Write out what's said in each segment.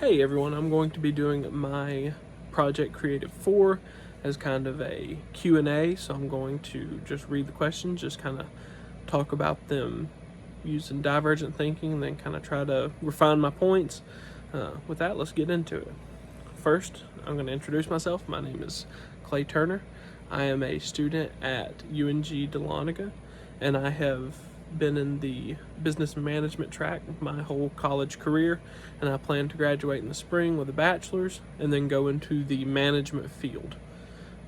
Hey everyone, I'm going to be doing my Project Creative 4 as kind of a Q&A, so I'm going to just read the questions, just kind of talk about them using divergent thinking, and then kind of try to refine my points. With that, let's get into it. First, I'm going to introduce myself. My name is Clay Turner. I am a student at UNG Dahlonega, and I have been in the business management track my whole college career, and I plan to graduate in the spring with a bachelor's and then go into the management field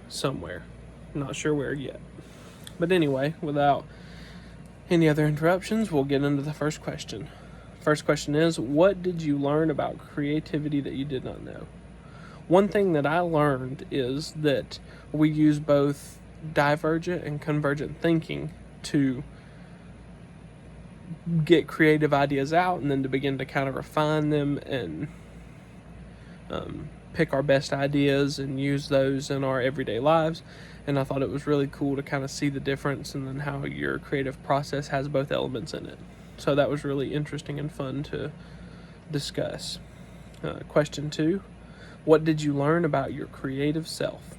somewhere. Not sure where yet. But anyway, without any other interruptions, we'll get into the first question. First question is, what did you learn about creativity that you did not know? One thing that I learned is that we use both divergent and convergent thinking to get creative ideas out and then to begin to kind of refine them and pick our best ideas and use those in our everyday lives. And I thought it was really cool to kind of see the difference and then how your creative process has both elements in it. So that was really interesting and fun to discuss. Question 2, what did you learn about your creative self?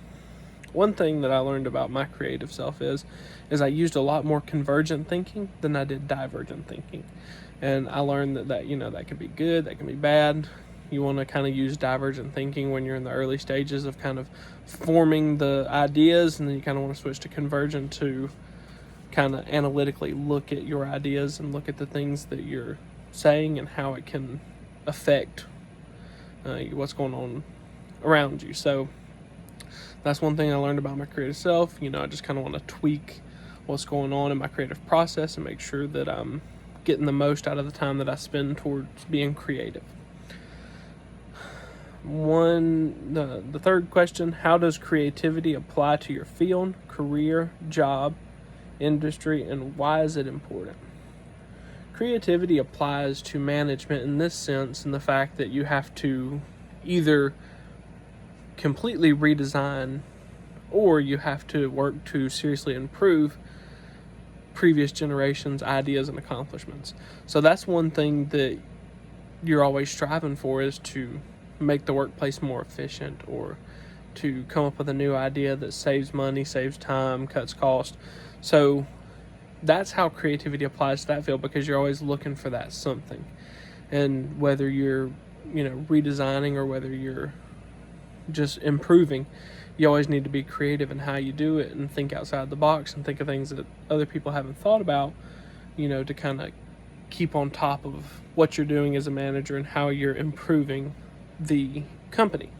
One thing that I learned about my creative self is I used a lot more convergent thinking than I did divergent thinking. And I learned that that can be good, that can be bad. You want to kind of use divergent thinking when you're in the early stages of kind of forming the ideas, and then you kind of want to switch to convergent to kind of analytically look at your ideas and look at the things that you're saying and how it can affect what's going on around you. So that's one thing I learned about my creative self. I just kind of want to tweak what's going on in my creative process and make sure that I'm getting the most out of the time that I spend towards being creative. The third question, how does creativity apply to your field, career, job, industry, and why is it important? Creativity applies to management in this sense, in the fact that you have to either completely redesign or you have to work to seriously improve previous generations' ideas and accomplishments. So that's one thing that you're always striving for, is to make the workplace more efficient, or to come up with a new idea that saves money, saves time, cuts cost. So that's how creativity applies to that field, because you're always looking for that something. And whether you're redesigning or whether you're just improving, you always need to be creative in how you do it and think outside the box and think of things that other people haven't thought about, to kind of keep on top of what you're doing as a manager and how you're improving the company.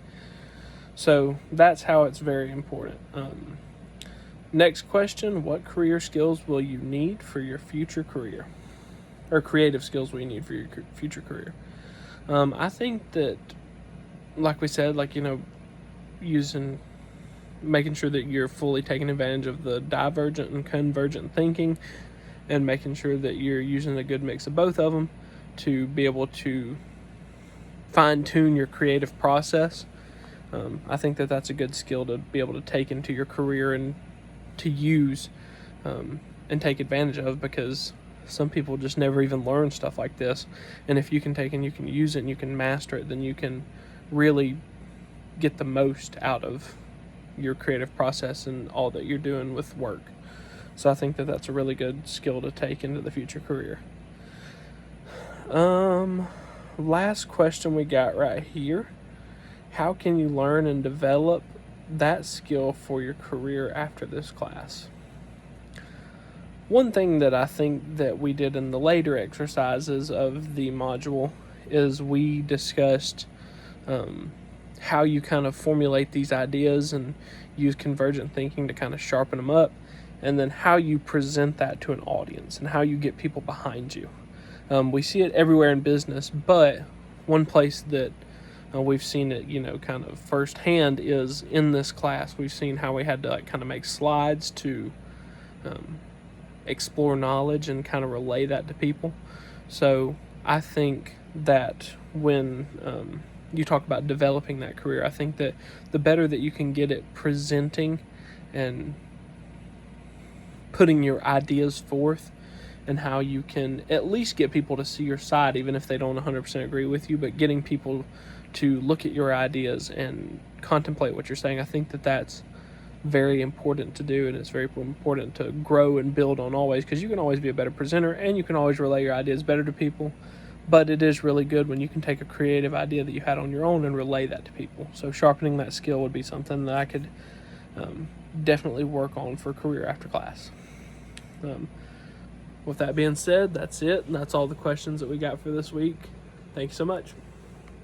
So that's how it's very important. Next question, what career skills will you need for your future career? Or creative skills will you need for your future career? I think that, like we said, making sure that you're fully taking advantage of the divergent and convergent thinking, and making sure that you're using a good mix of both of them to be able to fine-tune your creative process. I think that that's a good skill to be able to take into your career and to use and take advantage of, because some people just never even learn stuff like this. And if you can take and you can use it and you can master it, then you can really get the most out of your creative process and all that you're doing with work. So I think that that's a really good skill to take into the future career. Last question we got right here. How can you learn and develop that skill for your career after this class? One thing that I think that we did in the later exercises of the module is we discussed how you kind of formulate these ideas and use convergent thinking to kind of sharpen them up, and then how you present that to an audience and how you get people behind you. We see it everywhere in business, but one place that we've seen it, kind of firsthand is in this class. We've seen how we had to kind of make slides to explore knowledge and kind of relay that to people. So I think that when you talk about developing that career, I think that the better that you can get at presenting and putting your ideas forth, and how you can at least get people to see your side, even if they don't 100% agree with you, but getting people to look at your ideas and contemplate what you're saying. I think that that's very important to do, and it's very important to grow and build on always, because you can always be a better presenter and you can always relay your ideas better to people. But it is really good when you can take a creative idea that you had on your own and relay that to people. So sharpening that skill would be something that I could definitely work on for career after class. With that being said, that's it, and that's all the questions that we got for this week. Thank you so much.